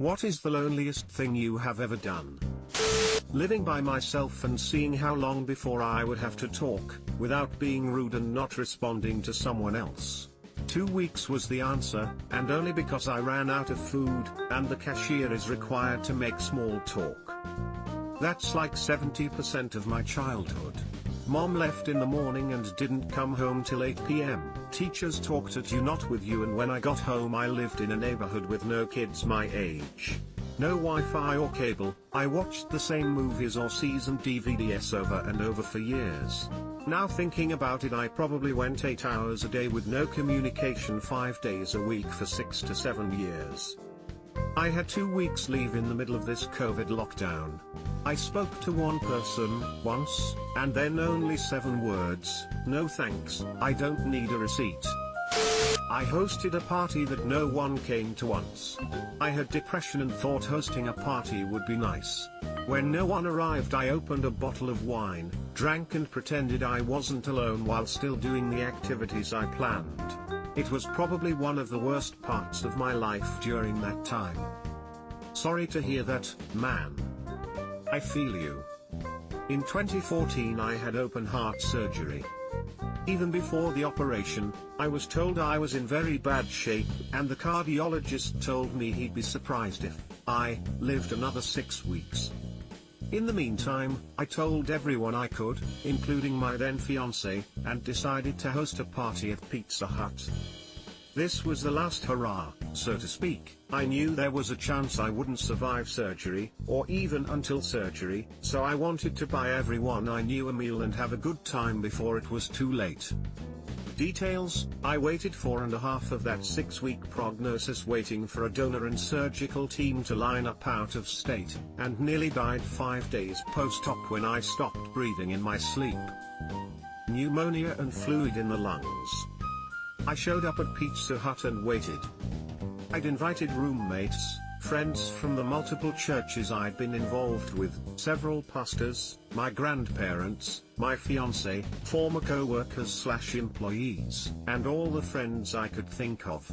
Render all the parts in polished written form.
What is the loneliest thing you have ever done? Living by myself and seeing how long before I would have to talk, without being rude and not responding to someone else. 2 weeks was the answer, and only because I ran out of food, and the cashier is required to make small talk. That's like 70% of my childhood. Mom left in the morning and didn't come home till 8 p.m. Teachers talked at you not with you, and when I got home I lived in a neighborhood with no kids my age. No Wi-Fi or cable. I watched the same movies or seasoned DVDs over and over for years. Now thinking about it, I probably went 8 hours a day with no communication 5 days a week for 6 to 7 years. I had 2 weeks leave in the middle of this COVID lockdown. I spoke to one person, once, and then only 7 words, "No thanks, I don't need a receipt." I hosted a party that no one came to once. I had depression and thought hosting a party would be nice. When no one arrived, I opened a bottle of wine, drank and pretended I wasn't alone while still doing the activities I planned. It was probably one of the worst parts of my life during that time. Sorry to hear that, man. I feel you. In 2014 I had open heart surgery. Even before the operation, I was told I was in very bad shape, and the cardiologist told me he'd be surprised if I lived another 6 weeks. In the meantime, I told everyone I could, including my then fiancé, and decided to host a party at Pizza Hut. This was the last hurrah, so to speak. I knew there was a chance I wouldn't survive surgery, or even until surgery, so I wanted to buy everyone I knew a meal and have a good time before it was too late. Details: I waited 4.5 of that 6-week prognosis waiting for a donor and surgical team to line up out of state, and nearly died 5 days post-op when I stopped breathing in my sleep. Pneumonia and fluid in the lungs. I showed up at Pizza Hut and waited. I'd invited roommates, friends from the multiple churches I'd been involved with, several pastors, my grandparents, my fiancé, former co-workers/employees, and all the friends I could think of.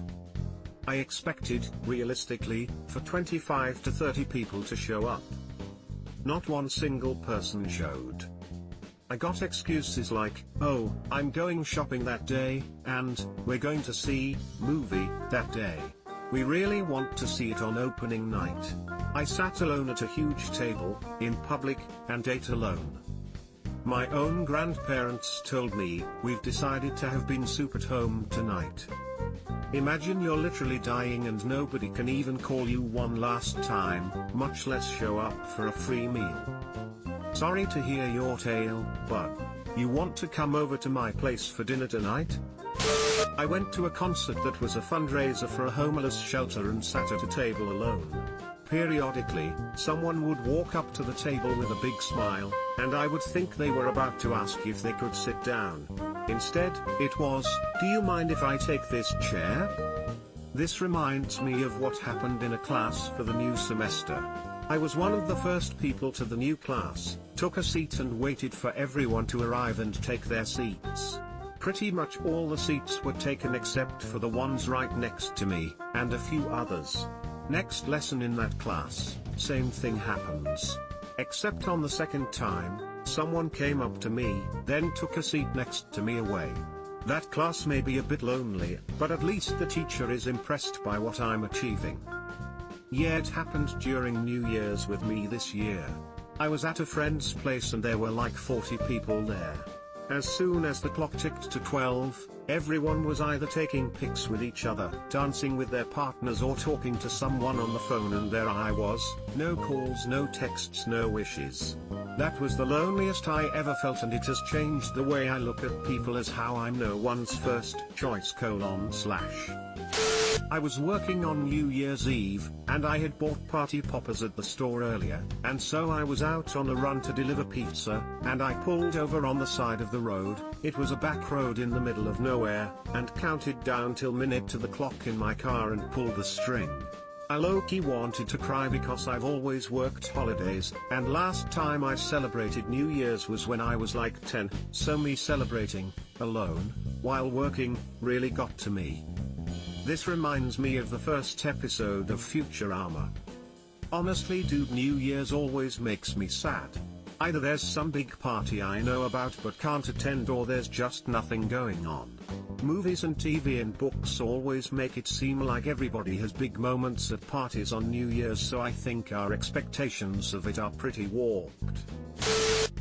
I expected, realistically, for 25 to 30 people to show up. Not one single person showed. I got excuses like, "Oh, I'm going shopping that day," and "We're going to see movie that day. We really want to see it on opening night." I sat alone at a huge table, in public, and ate alone. My own grandparents told me, "We've decided to have been soup at home tonight." Imagine you're literally dying and nobody can even call you one last time, much less show up for a free meal. Sorry to hear your tale, but you want to come over to my place for dinner tonight? I went to a concert that was a fundraiser for a homeless shelter and sat at a table alone. Periodically, someone would walk up to the table with a big smile, and I would think they were about to ask if they could sit down. Instead, it was, "Do you mind if I take this chair?" This reminds me of what happened in a class for the new semester. I was one of the first people to the new class, took a seat and waited for everyone to arrive and take their seats. Pretty much all the seats were taken except for the ones right next to me, and a few others. Next lesson in that class, same thing happens. Except on the second time, someone came up to me, then took a seat next to me away. That class may be a bit lonely, but at least the teacher is impressed by what I'm achieving. Yeah, it happened during New Year's with me this year. I was at a friend's place and there were like 40 people there. As soon as the clock ticked to 12, everyone was either taking pics with each other, dancing with their partners, or talking to someone on the phone, and there I was, no calls, no texts, no wishes. That was the loneliest I ever felt, and it has changed the way I look at people as how I'm no one's first choice : I was working on New Year's Eve, and I had bought party poppers at the store earlier, and so I was out on a run to deliver pizza, and I pulled over on the side of the road. It was a back road in the middle of nowhere, and counted down till minute to the clock in my car and pulled the string. I low-key wanted to cry because I've always worked holidays, and last time I celebrated New Year's was when I was like 10, so me celebrating, alone, while working, really got to me. This reminds me of the first episode of Futurama. Honestly dude, New Year's always makes me sad. Either there's some big party I know about but can't attend, or there's just nothing going on. Movies and TV and books always make it seem like everybody has big moments at parties on New Year's, so I think our expectations of it are pretty warped.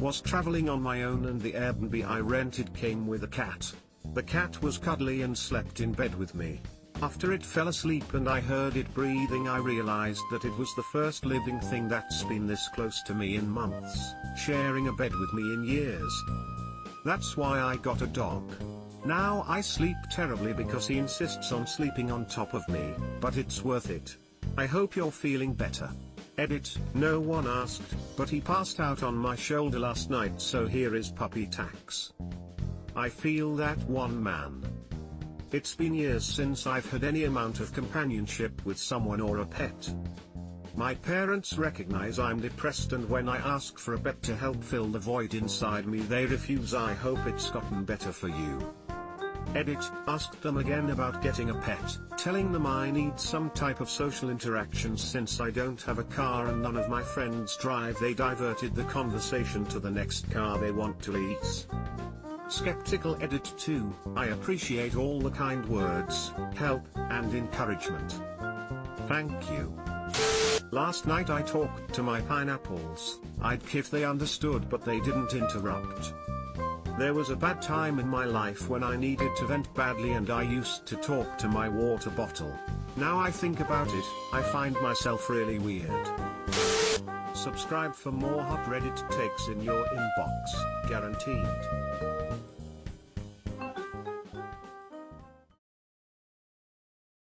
Was traveling on my own and the Airbnb I rented came with a cat. The cat was cuddly and slept in bed with me. After it fell asleep and I heard it breathing, I realized that it was the first living thing that's been this close to me in months, sharing a bed with me in years. That's why I got a dog. Now I sleep terribly because he insists on sleeping on top of me, but it's worth it. I hope you're feeling better. Edit, no one asked, but he passed out on my shoulder last night, so here is puppy tax. I feel that one, man. It's been years since I've had any amount of companionship with someone or a pet. My parents recognize I'm depressed, and when I ask for a pet to help fill the void inside me they refuse. I hope it's gotten better for you. Edit, asked them again about getting a pet, telling them I need some type of social interaction since I don't have a car and none of my friends drive. They diverted the conversation to the next car they want to lease. Skeptical. Edit 2, I appreciate all the kind words, help, and encouragement. Thank you. Last night I talked to my pineapples. I'd if they understood, but they didn't interrupt. There was a bad time in my life when I needed to vent badly and I used to talk to my water bottle. Now I think about it, I find myself really weird. Subscribe for more hot Reddit takes in your inbox, guaranteed.